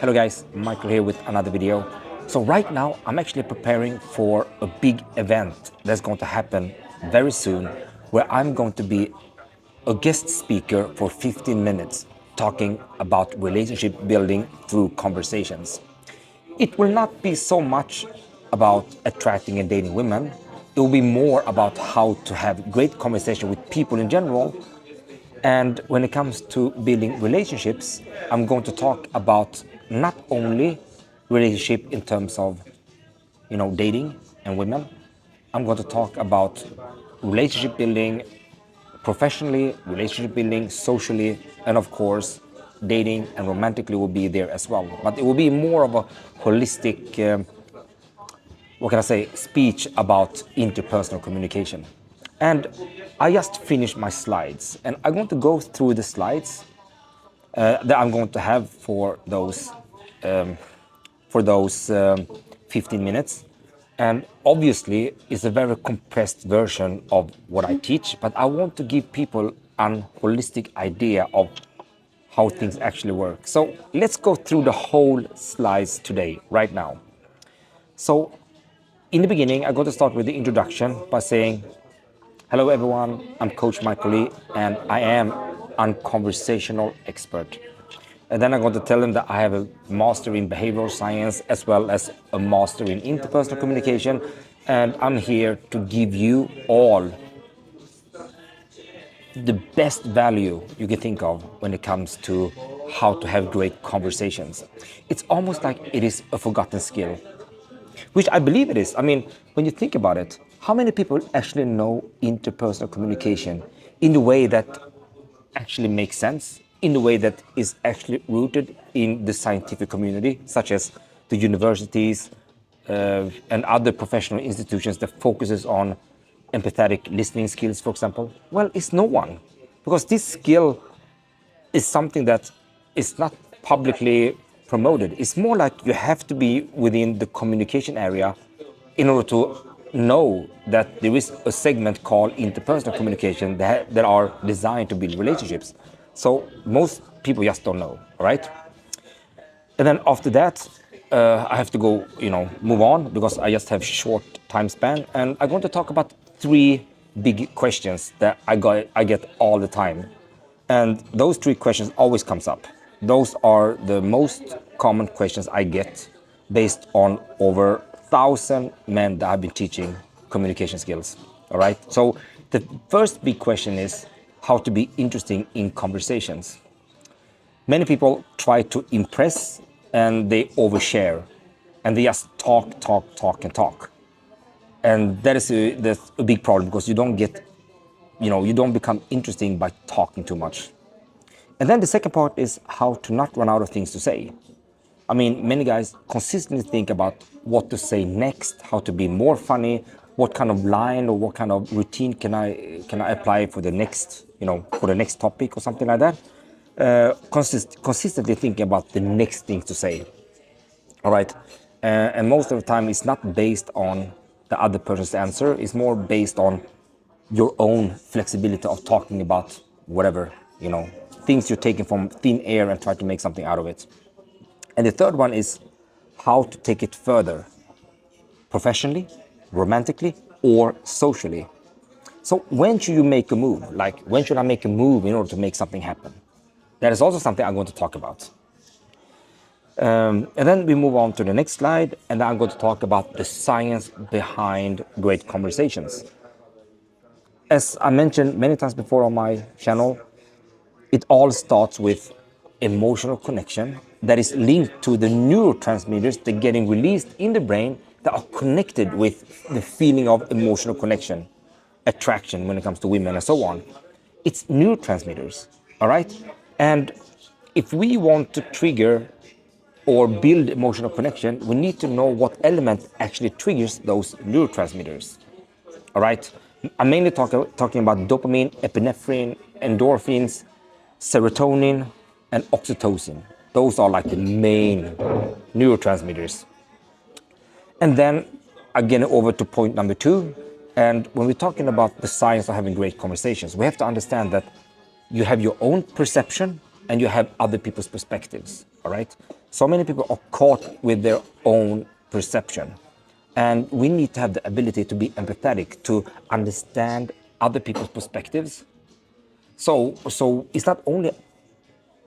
Hello guys, Michael here with another video. So right now I'm actually preparing for a big event that's going to happen very soon where I'm going to be a guest speaker for 15 minutes talking about relationship building through conversations. It will not be so much about attracting and dating women. It will be more about how to have great conversation with people in general. And when it comes to building relationships, I'm going to talk about not only relationship in terms of, dating and women. I'm going to talk about relationship building professionally, relationship building socially, and of course, dating and romantically will be there as well. But it will be more of a holistic, speech about interpersonal communication. And I just finished my slides, and I'm going to go through the slides that I'm going to have for those 15 minutes. And obviously, it's a very compressed version of what I teach, but I want to give people a holistic idea of how things actually work. So let's go through the whole slides today, right now. So in the beginning, I'm going to start with the introduction by saying, hello everyone, I'm Coach Michael Lee, and I am a conversational expert. And then I'm going to tell them that I have a master in behavioral science as well as a master in interpersonal communication. And I'm here to give you all the best value you can think of when it comes to how to have great conversations. It's almost like it is a forgotten skill, which I believe it is. I mean, when you think about it, how many people actually know interpersonal communication in the way that actually makes sense, in the way that is actually rooted in the scientific community, such as the universities and other professional institutions that focuses on empathetic listening skills, for example? Well, it's no one, because this skill is something that is not publicly promoted. It's more like you have to be within the communication area in order to know that there is a segment called interpersonal communication that are designed to build relationships. So most people just don't know, all right? And then after that, I have to go, move on because I just have short time span. And I'm going to talk about 3 big questions that I get all the time. And those 3 questions always comes up. Those are the most common questions I get based on over 1,000 men that I've been teaching communication skills, all right? So the first big question is how to be interesting in conversations. Many people try to impress and they overshare and they just talk. And that's a big problem because you don't get, you don't become interesting by talking too much. And then the second part is how to not run out of things to say. I mean, many guys consistently think about what to say next, how to be more funny, what kind of line or what kind of routine can I apply for the next, for the next topic or something like that. Consistently thinking about the next thing to say. All right. And most of the time it's not based on the other person's answer. It's more based on your own flexibility of talking about whatever, things you're taking from thin air and try to make something out of it. And the third one is how to take it further, professionally, romantically, or socially. So when should you make a move? Like, when should I make a move in order to make something happen? That is also something I'm going to talk about. And then we move on to the next slide, and I'm going to talk about the science behind great conversations. As I mentioned many times before on my channel, it all starts with emotional connection that is linked to the neurotransmitters that are getting released in the brain that are connected with the feeling of emotional connection, attraction when it comes to women and so on. It's neurotransmitters, all right? And if we want to trigger or build emotional connection, we need to know what element actually triggers those neurotransmitters, all right? I'm mainly talking about dopamine, epinephrine, endorphins, serotonin, and oxytocin. Those are like the main neurotransmitters. And then again over to point number 2. And when we're talking about the science of having great conversations, we have to understand that you have your own perception and you have other people's perspectives, all right? So many people are caught with their own perception. And we need to have the ability to be empathetic, to understand other people's perspectives. So it's not only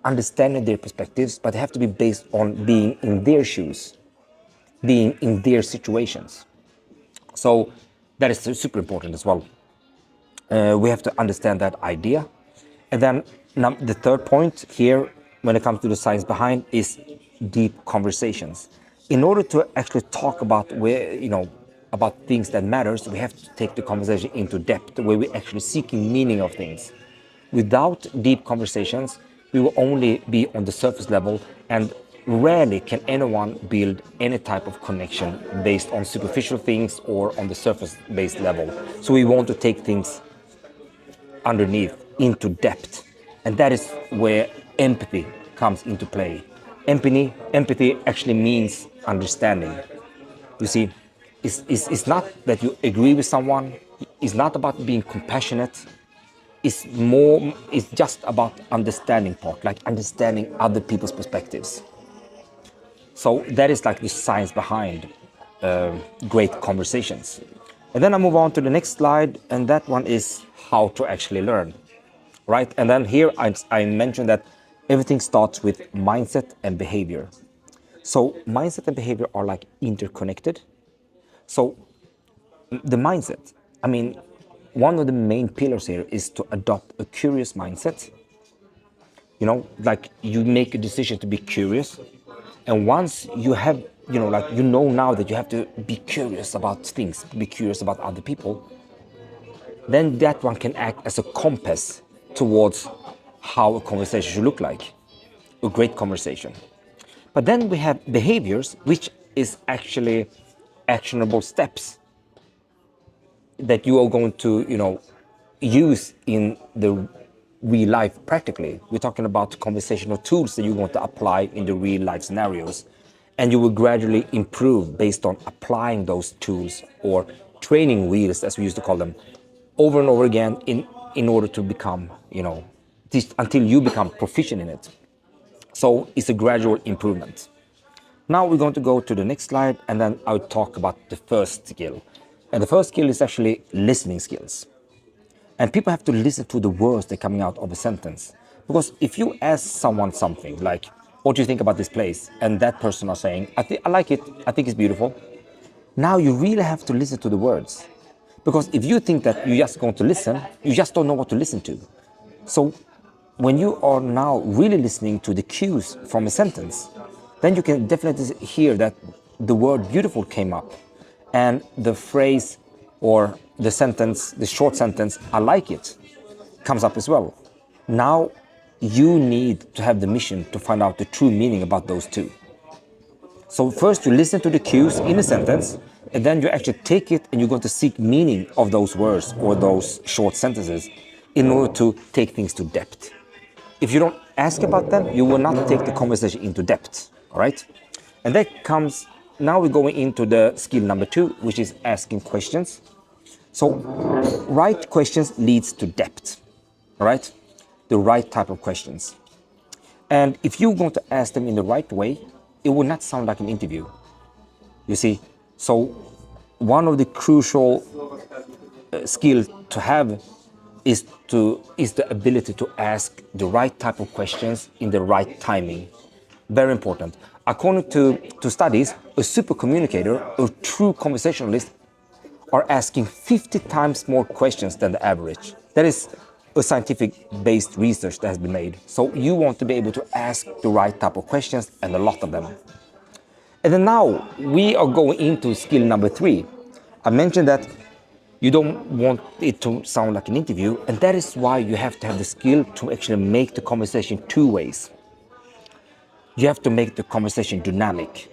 understanding their perspectives, but they have to be based on being in their shoes, being in their situations. So that is super important as well. We have to understand that idea. And then the third point here, when it comes to the science behind, is deep conversations. In order to actually talk about about things that matters, we have to take the conversation into depth, where we're actually seeking meaning of things. Without deep conversations, we will only be on the surface level, and rarely can anyone build any type of connection based on superficial things or on the surface-based level. So we want to take things underneath, into depth. And that is where empathy comes into play. Empathy actually means understanding. You see, it's not that you agree with someone, it's not about being compassionate, it's just about understanding part, like understanding other people's perspectives. So that is like the science behind great conversations. And then I move on to the next slide, and that one is how to actually learn, right? And then here I mentioned that everything starts with mindset and behavior. So mindset and behavior are like interconnected. So the mindset, I mean, one of the main pillars here is to adopt a curious mindset. Like you make a decision to be curious. And once you have, now that you have to be curious about things, be curious about other people, then that one can act as a compass towards how a conversation should look like, a great conversation. But then we have behaviors, which is actually actionable steps that you are going to, use in the real life practically. We're talking about conversational tools that you want to apply in the real life scenarios. And you will gradually improve based on applying those tools, or training wheels, as we used to call them, over and over again in order to become, until you become proficient in it. So it's a gradual improvement. Now we're going to go to the next slide, and then I'll talk about the first skill. And the first skill is actually listening skills. And people have to listen to the words that are coming out of a sentence. Because if you ask someone something like, what do you think about this place? And that person are saying, I like it, I think it's beautiful. Now you really have to listen to the words. Because if you think that you're just going to listen, you just don't know what to listen to. So when you are now really listening to the cues from a sentence, then you can definitely hear that the word beautiful came up, and the phrase or the sentence, the short sentence, I like it, comes up as well. Now you need to have the mission to find out the true meaning about those two. So first you listen to the cues in a sentence, and then you actually take it and you're going to seek meaning of those words or those short sentences in order to take things to depth. If you don't ask about them, you will not take the conversation into depth, all right? And that comes, now we're going into the skill number 2, which is asking questions. So right questions leads to depth, all right? The right type of questions. And if you're going to ask them in the right way, it will not sound like an interview. You see, so one of the crucial skills to have is the ability to ask the right type of questions in the right timing. Very important. According to studies, a super communicator, a true conversationalist, are asking 50 times more questions than the average. That is a scientific-based research that has been made. So you want to be able to ask the right type of questions, and a lot of them. And then now we are going into skill number 3. I mentioned that you don't want it to sound like an interview, and that is why you have to have the skill to actually make the conversation 2 ways. You have to make the conversation dynamic.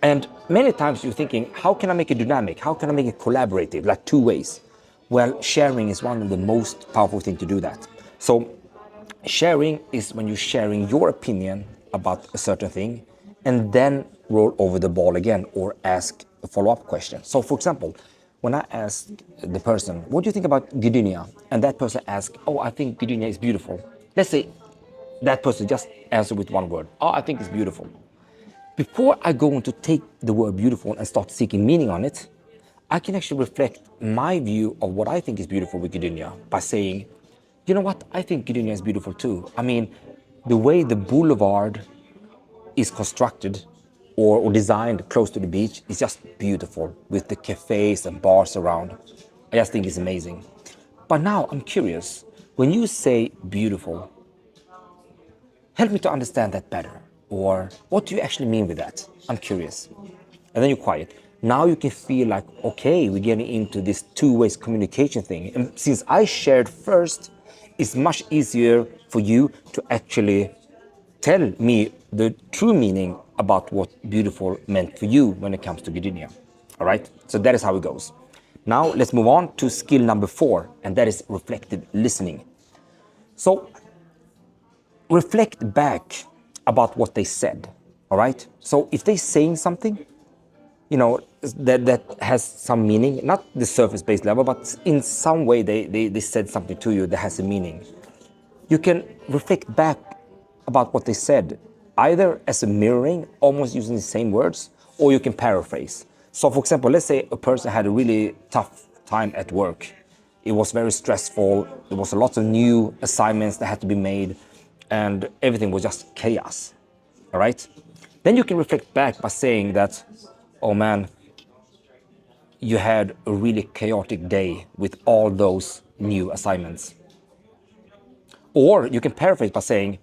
And many times you're thinking, how can I make it dynamic? How can I make it collaborative, like 2 ways? Well, sharing is one of the most powerful things to do that. So sharing is when you're sharing your opinion about a certain thing, and then roll over the ball again or ask a follow-up question. So for example, when I ask the person, what do you think about Gdynia? And that person asks, oh, I think Gdynia is beautiful. Let's say that person just answer with one word. Oh, I think it's beautiful. Before I go on to take the word beautiful and start seeking meaning on it, I can actually reflect my view of what I think is beautiful with Gdynia by saying, you know what, I think Gdynia is beautiful too. I mean, the way the boulevard is constructed or designed close to the beach is just beautiful with the cafes and bars around. I just think it's amazing. But now I'm curious, when you say beautiful, help me to understand that better. Or what do you actually mean with that? I'm curious. And then you're quiet. Now you can feel like, okay, we're getting into this two-way communication thing. And since I shared first, it's much easier for you to actually tell me the true meaning about what beautiful meant for you when it comes to Gdynia. All right? So that is how it goes. Now let's move on to skill number 4, and that is reflective listening. So reflect back about what they said. All right? So if they're saying something, that has some meaning, not the surface-based level, but in some way they said something to you that has a meaning. You can reflect back about what they said, either as a mirroring, almost using the same words, or you can paraphrase. So for example, let's say a person had a really tough time at work. It was very stressful. There was a lot of new assignments that had to be made, and everything was just chaos. All right? Then you can reflect back by saying that, oh man, you had a really chaotic day with all those new assignments. Or you can paraphrase by saying,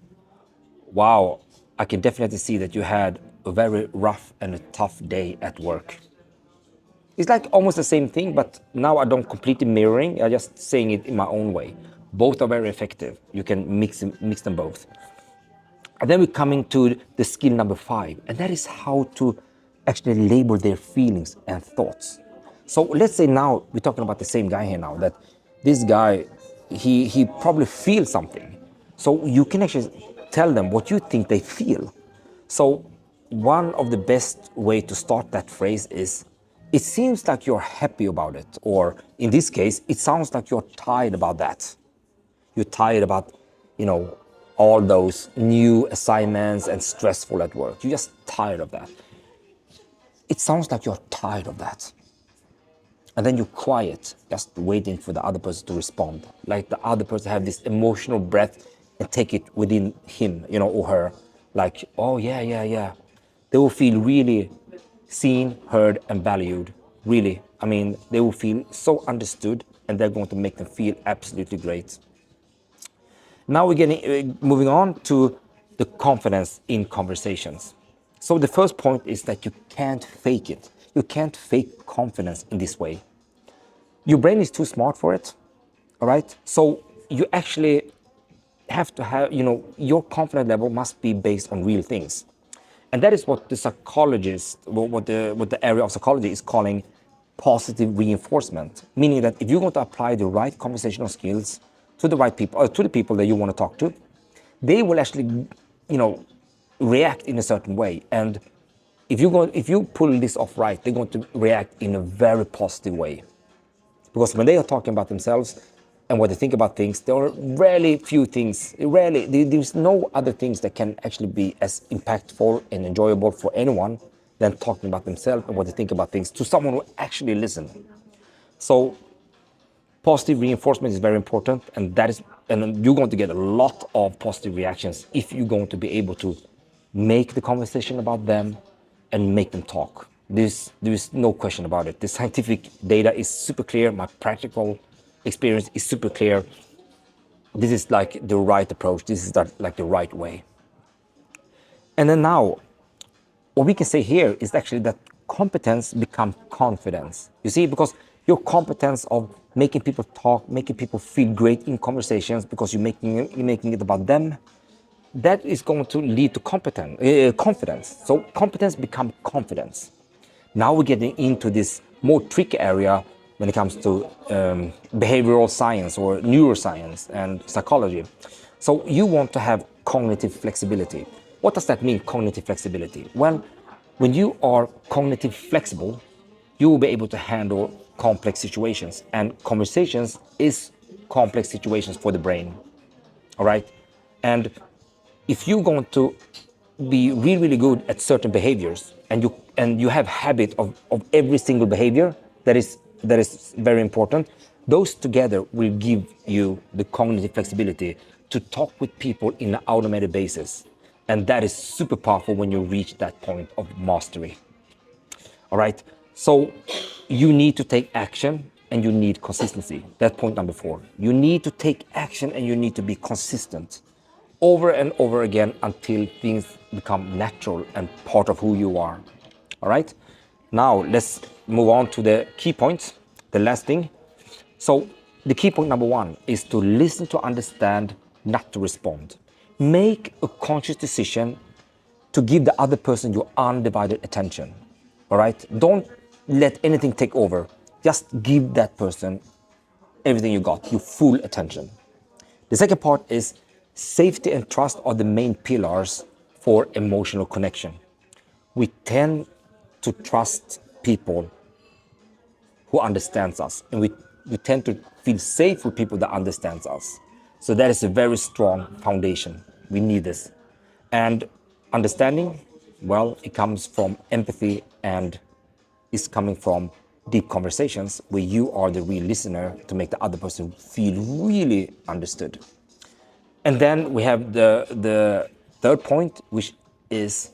wow, I can definitely see that you had a very rough and a tough day at work. It's like almost the same thing, but now I don't completely mirroring, I'm just saying it in my own way. Both are very effective. You can mix them both. And then we're coming to the skill number 5, and that is how to actually label their feelings and thoughts. So let's say now we're talking about the same guy here now, that this guy, he probably feels something. So you can actually tell them what you think they feel. So one of the best way to start that phrase is, it seems like you're happy about it. Or in this case, it sounds like you're tired about that. You're tired about, all those new assignments and stressful at work. You're just tired of that. It sounds like you're tired of that. And then you're quiet, just waiting for the other person to respond. Like the other person have this emotional breath and take it within him, or her. Like, oh yeah. They will feel really seen, heard, and valued. Really. I mean, they will feel so understood, and they're going to make them feel absolutely great. Now we're moving on to the confidence in conversations. So the first point is that you can't fake it. You can't fake confidence in this way. Your brain is too smart for it, all right? So you actually have to have, your confidence level must be based on real things. And that is what the psychologist, what the area of psychology is calling positive reinforcement, meaning that if you're going to apply the right conversational skills to the right people, or to the people that you want to talk to, they will actually, react in a certain way. And if you pull this off right, they're going to react in a very positive way. Because when they are talking about themselves and what they think about things, there are there's no other things that can actually be as impactful and enjoyable for anyone than talking about themselves and what they think about things to someone who actually listens. So positive reinforcement is very important, and you're going to get a lot of positive reactions if you're going to be able to make the conversation about them and make them talk. There is no question about it. The scientific data is super clear. My practical experience is super clear. This is like the right approach. This is like the right way. And then now, what we can say here is actually that competence becomes confidence. You see, because your competence of making people talk, making people feel great in conversations because you're making it about them, that is going to lead to confidence. So competence becomes confidence. Now we're getting into this more tricky area when it comes to behavioral science or neuroscience and psychology. So you want to have cognitive flexibility. What does that mean, cognitive flexibility? Well, when you are cognitive flexible, you will be able to handle complex situations. And conversations is complex situations for the brain. All right? And if you're going to be really, really good at certain behaviors and you have habit of every single behavior that is very important, those together will give you the cognitive flexibility to talk with people in an automated basis. And that is super powerful when you reach that point of mastery. All right. So you need to take action and you need consistency. That's point number 4. You need to take action and you need to be consistent over and over again until things become natural and part of who you are. All right. Now let's move on to the key points, the last thing. So the key point number 1 is to listen to understand, not to respond. Make a conscious decision to give the other person your undivided attention. All right? Don't let anything take over. Just give that person everything you got, your full attention. The second part is safety and trust are the main pillars for emotional connection. We tend to trust people who understands us, and we tend to feel safe with people that understands us. So that is a very strong foundation. We need this. And understanding, well, it comes from empathy and is coming from deep conversations where you are the real listener to make the other person feel really understood. And then we have the third point, which is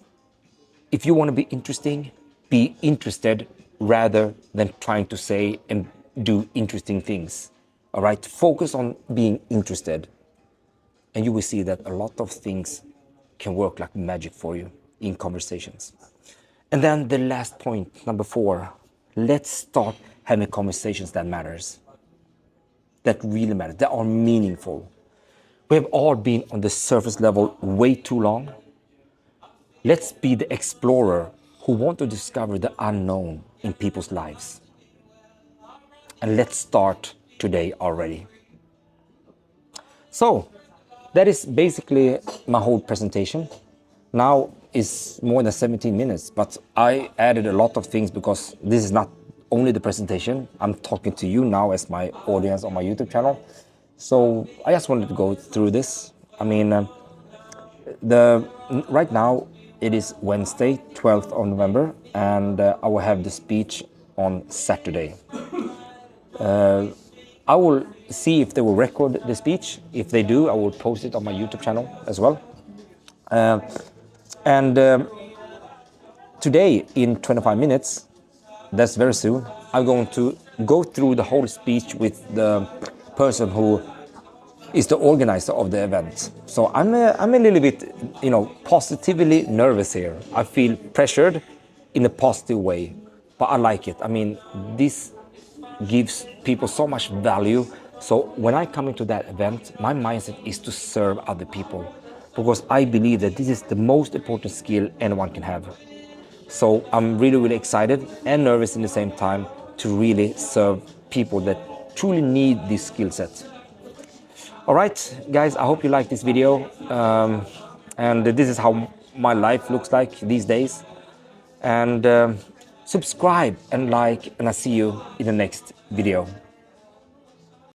if you want to be interesting, be interested rather than trying to say and do interesting things. All right, focus on being interested. And you will see that a lot of things can work like magic for you in conversations. And then the last point, number 4, let's start having conversations that matters, that really matter, that are meaningful. We have all been on the surface level way too long. Let's be the explorer who want to discover the unknown in people's lives. And let's start today already. So that is basically my whole presentation. Now is more than 17 minutes, but I added a lot of things because this is not only the presentation. I'm talking to you now as my audience on my YouTube channel. So I just wanted to go through this. I mean, right now it is Wednesday, 12th of November, and I will have the speech on Saturday. I will see if they will record the speech. If they do, I will post it on my YouTube channel as well. Today, in 25 minutes, that's very soon, I'm going to go through the whole speech with the person who is the organizer of the event. So I'm a little bit, positively nervous here. I feel pressured in a positive way, but I like it. I mean, this gives people so much value. So when I come into that event, my mindset is to serve other people, because I believe that this is the most important skill anyone can have. So I'm really, really excited and nervous in the same time to really serve people that truly need this skill set. All right, guys, I hope you like this video. And this is how my life looks like these days. And subscribe and like, and I'll see you in the next video.